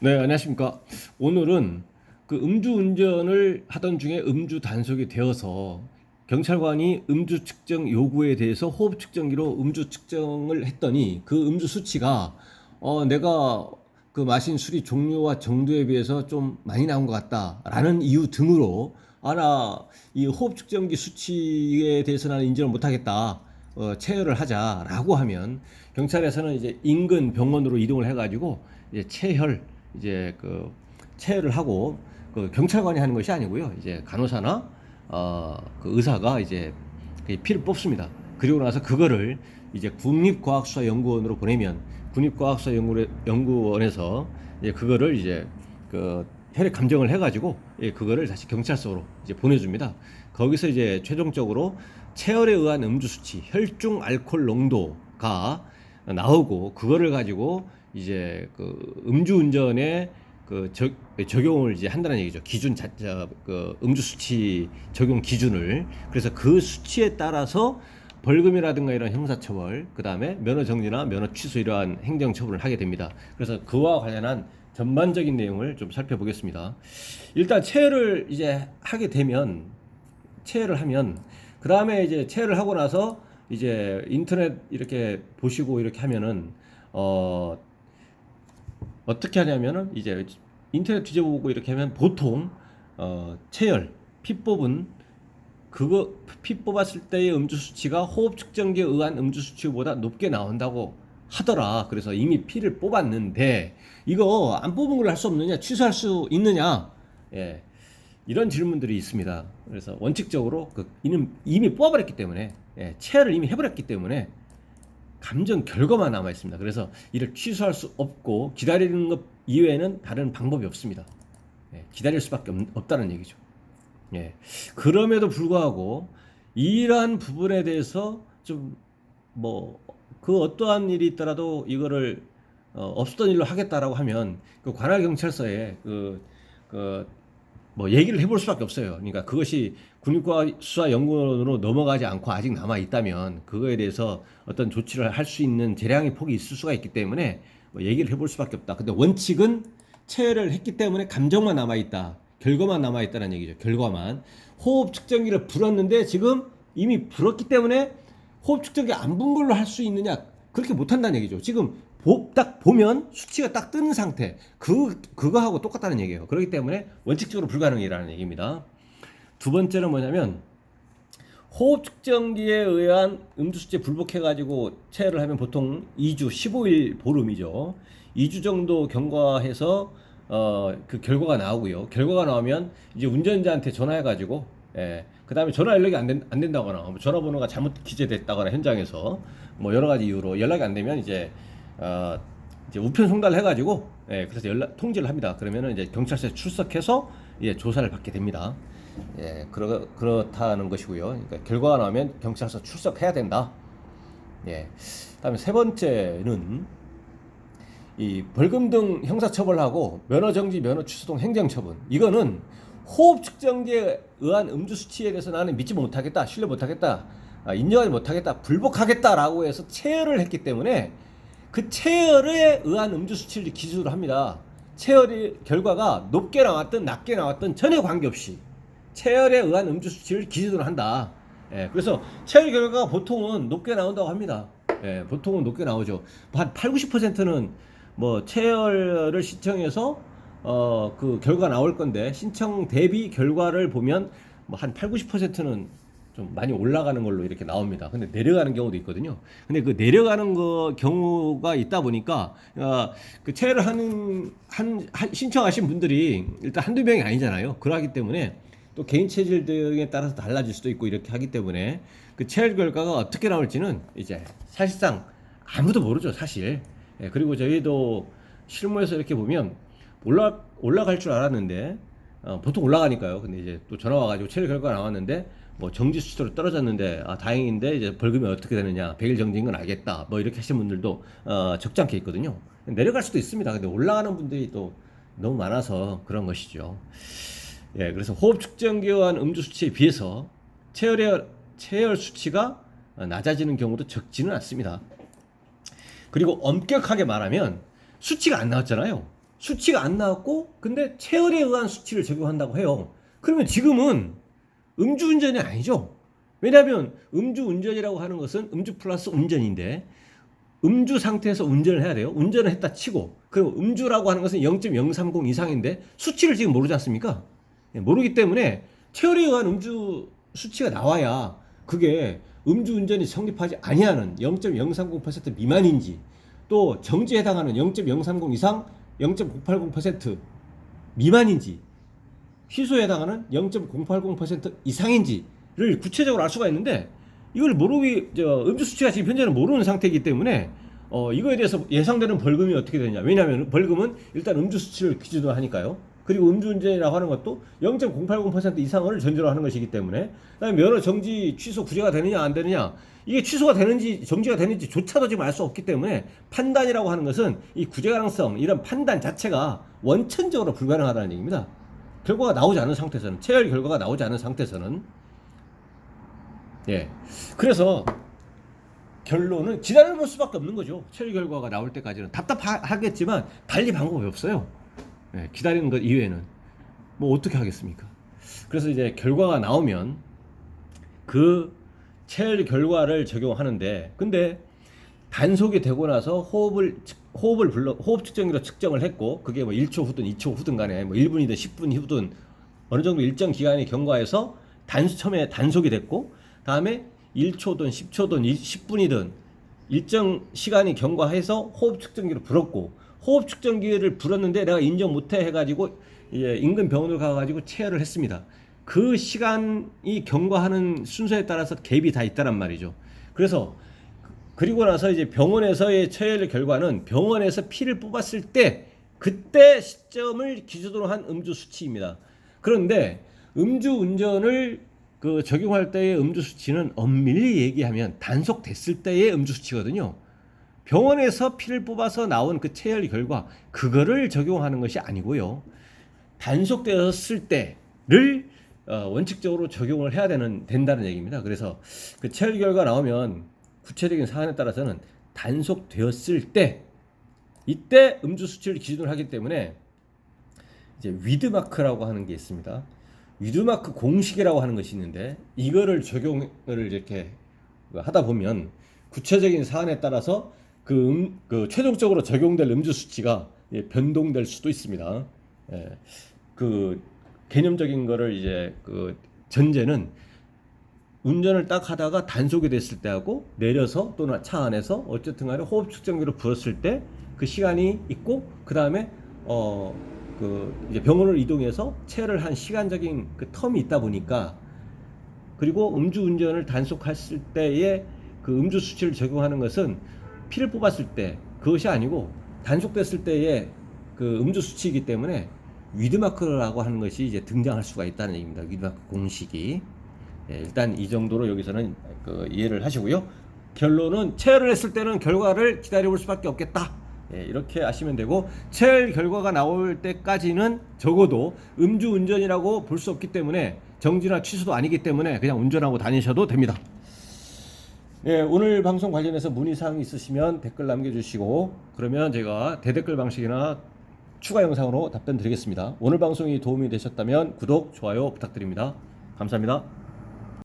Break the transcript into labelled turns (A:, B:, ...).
A: 네, 안녕하십니까. 오늘은 그 음주운전을 하던 중에 음주 단속이 되어서 경찰관이 음주 측정 요구에 대해서 호흡 측정기로 음주 측정을 했더니 그 음주 수치가 내가 그 마신 술이 종류와 정도에 비해서 좀 많이 나온 것 같다라는 이유 등으로 나 이 호흡 측정기 수치에 대해서 나는 인정을 못하겠다. 체열을 하자라고 하면 경찰에서는 이제 인근 병원으로 이동을 해가지고 이제 체혈 이제 그 체열을 하고 그 경찰관이 하는 것이 아니고요. 이제 간호사나 그 의사가 이제 그 피를 뽑습니다. 그리고 나서 그거를 이제 국립과학수사연구원으로 보내면 국립과학수사연구원에서 이제 그거를 이제 그 혈액 감정을 해가지고 그거를 다시 경찰서로 이제 보내줍니다. 거기서 이제 최종적으로 체열에 의한 음주 수치, 혈중 알코올 농도가 나오고 그거를 가지고 이제 그 음주운전에 그 적용을 이제 한다는 얘기죠. 기준 그 음주 수치 적용 기준을. 그래서 그 수치에 따라서 벌금이라든가 이런 형사처벌, 그 다음에 면허 정지나 면허 취소 이러한 행정처벌을 하게 됩니다. 그래서 그와 관련한 전반적인 내용을 좀 살펴보겠습니다. 일단 체열을 이제 하게 되면 체열을 하면 그 다음에 이제 체열을 하고 나서 이제 인터넷 이렇게 보시고 이렇게 하면은 어떻게 하냐면은 이제 인터넷 뒤져보고 이렇게 하면 보통 체열 피 뽑은 그거 피 뽑았을 때의 음주 수치가 호흡 측정기에 의한 음주 수치보다 높게 나온다고 하더라. 그래서 이미 피를 뽑았는데 이거 안 뽑은 걸 할 수 없느냐, 취소할 수 있느냐, 예, 이런 질문들이 있습니다. 그래서 원칙적으로 이미 뽑아버렸기 때문에 체열을 이미 해버렸기 때문에 감정 결과만 남아 있습니다. 그래서 이를 취소할 수 없고 기다리는 것 이외에는 다른 방법이 없습니다. 기다릴 수밖에 없다는 얘기죠. 그럼에도 불구하고 이러한 부분에 대해서 좀 뭐 그 어떠한 일이 있더라도 이거를 없었던 일로 하겠다라고 하면 그 관할 경찰서에 뭐 얘기를 해볼 수밖에 없어요. 그러니까 그것이 국립과학수사연구원으로 넘어가지 않고 아직 남아 있다면 그거에 대해서 어떤 조치를 할 수 있는 재량의 폭이 있을 수가 있기 때문에 뭐 얘기를 해볼 수밖에 없다. 근데 원칙은 체열을 했기 때문에 감정만 남아 있다. 결과만 남아 있다는 얘기죠. 결과만. 호흡 측정기를 불었는데 지금 이미 불었기 때문에 호흡 측정기 안 분 걸로 할 수 있느냐? 그렇게 못 한다는 얘기죠. 지금 딱 보면 수치가 딱 뜨는 상태. 그거하고 똑같다는 얘기예요. 그렇기 때문에 원칙적으로 불가능이라는 얘기입니다. 두 번째는 뭐냐면 호흡 측정기에 의한 음주 수치에 불복해가지고 체열을 하면 보통 2주, 15일 보름이죠. 2주 정도 경과해서 그 결과가 나오고요. 결과가 나오면 이제 운전자한테 전화해가지고 그 다음에 전화 연락이 안 된다거나 뭐 전화번호가 잘못 기재됐다거나 현장에서 뭐 여러 가지 이유로 연락이 안 되면 이제 우편 송달을 해가지고 그래서 통지를 합니다. 그러면은 이제 경찰서에 출석해서 조사를 받게 됩니다. 그렇다는 것이고요. 그러니까 결과가 나오면 경찰서 출석해야 된다. 그다음에 세 번째는 이 벌금 등 형사처벌하고 면허정지, 면허 취소 등 행정처분. 이거는 호흡 측정기에 의한 음주 수치에 대해서 나는 믿지 못하겠다, 신뢰 못하겠다, 인정하지 못하겠다, 불복하겠다라고 해서 체열을 했기 때문에 그 체열에 의한 음주 수치를 기준으로 합니다. 체열의 결과가 높게 나왔든 낮게 나왔든 전혀 관계없이 체열에 의한 음주 수치를 기준으로 한다. 그래서 체열 결과가 보통은 높게 나온다고 합니다. 보통은 높게 나오죠. 한 8, 90%는 뭐 체열을 신청해서 그 결과 나올 건데 신청 대비 결과를 보면 뭐 한 8, 90%는 좀 많이 올라가는 걸로 이렇게 나옵니다. 근데 내려가는 경우도 있거든요. 근데 그 내려가는 경우가 있다 보니까 그 체열을 신청하신 분들이 일단 한두 명이 아니잖아요. 그러기 때문에 또 개인 체질 등에 따라서 달라질 수도 있고 이렇게 하기 때문에 그 체열 결과가 어떻게 나올지는 이제 사실상 아무도 모르죠, 사실. 그리고 저희도 실무에서 이렇게 보면 올라갈 줄 알았는데 보통 올라가니까요. 근데 이제 또 전화 와가지고 체열 결과가 나왔는데 뭐 정지 수치로 떨어졌는데 다행인데 이제 벌금이 어떻게 되느냐, 100일 정지인 건 알겠다, 뭐 이렇게 하신 분들도 적지 않게 있거든요. 내려갈 수도 있습니다. 근데 올라가는 분들이 또 너무 많아서 그런 것이죠. 그래서 호흡 측정기에 의한 음주 수치에 비해서 체열 수치가 낮아지는 경우도 적지는 않습니다. 그리고 엄격하게 말하면 수치가 안 나왔잖아요. 수치가 안 나왔고 근데 체열에 의한 수치를 적용한다고 해요. 그러면 지금은 음주운전이 아니죠. 왜냐하면 음주운전이라고 하는 것은 음주 플러스 운전인데 음주 상태에서 운전을 해야 돼요. 운전을 했다 치고 그리고 음주라고 하는 것은 0.030 이상인데 수치를 지금 모르지 않습니까? 모르기 때문에 체열에 의한 음주 수치가 나와야 그게 음주운전이 성립하지 아니하는 0.030% 미만인지 또 정지에 해당하는 0.030 이상 0.080% 미만인지 희소에 해당하는 0.080% 이상인지를 구체적으로 알 수가 있는데 이걸 음주 수치가 지금 현재는 모르는 상태이기 때문에 이거에 대해서 예상되는 벌금이 어떻게 되냐. 왜냐하면 벌금은 일단 음주 수치를 기준으로 하니까요. 그리고 음주운전이라고 하는 것도 0.080% 이상을 전제로 하는 것이기 때문에 그다음에 면허 정지 취소 구제가 되느냐 안 되느냐 이게 취소가 되는지 정지가 되는지조차도 지금 알 수 없기 때문에 판단이라고 하는 것은 이 구제 가능성 이런 판단 자체가 원천적으로 불가능하다는 얘기입니다. 결과가 나오지 않은 상태에서는 체열 결과가 나오지 않은 상태에서는 그래서 결론은 기다려볼 수밖에 없는 거죠. 체열 결과가 나올 때까지는 답답하겠지만 달리 방법이 없어요. 기다리는 것 이외에는 뭐 어떻게 하겠습니까? 그래서 이제 결과가 나오면 그 체열 결과를 적용하는데 근데 단속이 되고 나서 호흡 측정기로 측정을 했고 그게 뭐 1초 후든 2초 후든 간에 뭐 1분이든 10분 후든 어느 정도 일정 기간이 경과해서 처음에 단속이 됐고 다음에 1초든 10초든 10분이든 일정 시간이 경과해서 호흡 측정기를 불었고 호흡 측정기를 불었는데 내가 인정 못해 해가지고 인근 병원을 가가지고 체열을 했습니다. 그 시간이 경과하는 순서에 따라서 갭이 다 있다란 말이죠. 그래서 그리고 나서 이제 병원에서의 체열 결과는 병원에서 피를 뽑았을 때 그때 시점을 기준으로 한 음주 수치입니다. 그런데 음주 운전을 적용할 때의 음주 수치는 엄밀히 얘기하면 단속됐을 때의 음주 수치거든요. 병원에서 피를 뽑아서 나온 그 체열 결과 그거를 적용하는 것이 아니고요. 단속되었을 때를 원칙적으로 적용을 해야 된다는 얘기입니다. 그래서 그 체열 결과 나오면 구체적인 사안에 따라서는 단속되었을 때 이때 음주 수치를 기준으로 하기 때문에 이제 위드마크라고 하는 게 있습니다. 위드마크 공식이라고 하는 것이 있는데 이거를 적용을 이렇게 하다 보면 구체적인 사안에 따라서 그 최종적으로 적용될 음주 수치가 변동될 수도 있습니다. 그 개념적인 거를 이제 그 전제는 운전을 딱 하다가 단속이 됐을 때하고 내려서 또는 차 안에서 어쨌든 간에 호흡 측정기로 불었을 때 그 시간이 있고 그 다음에 이제 병원을 이동해서 체열을 한 시간적인 그 텀이 있다 보니까 그리고 음주운전을 단속했을 때의 그 음주 수치를 적용하는 것은 피를 뽑았을 때 그것이 아니고 단속됐을 때의 그 음주 수치이기 때문에 위드마크라고 하는 것이 이제 등장할 수가 있다는 얘기입니다. 위드마크 공식이. 일단 이 정도로 여기서는 이해를 하시고요. 결론은 체열을 했을 때는 결과를 기다려볼 수밖에 없겠다. 이렇게 아시면 되고 체열 결과가 나올 때까지는 적어도 음주운전이라고 볼 수 없기 때문에 정지나 취소도 아니기 때문에 그냥 운전하고 다니셔도 됩니다. 오늘 방송 관련해서 문의사항이 있으시면 댓글 남겨주시고 그러면 제가 대댓글 방식이나 추가 영상으로 답변 드리겠습니다. 오늘 방송이 도움이 되셨다면 구독, 좋아요 부탁드립니다. 감사합니다.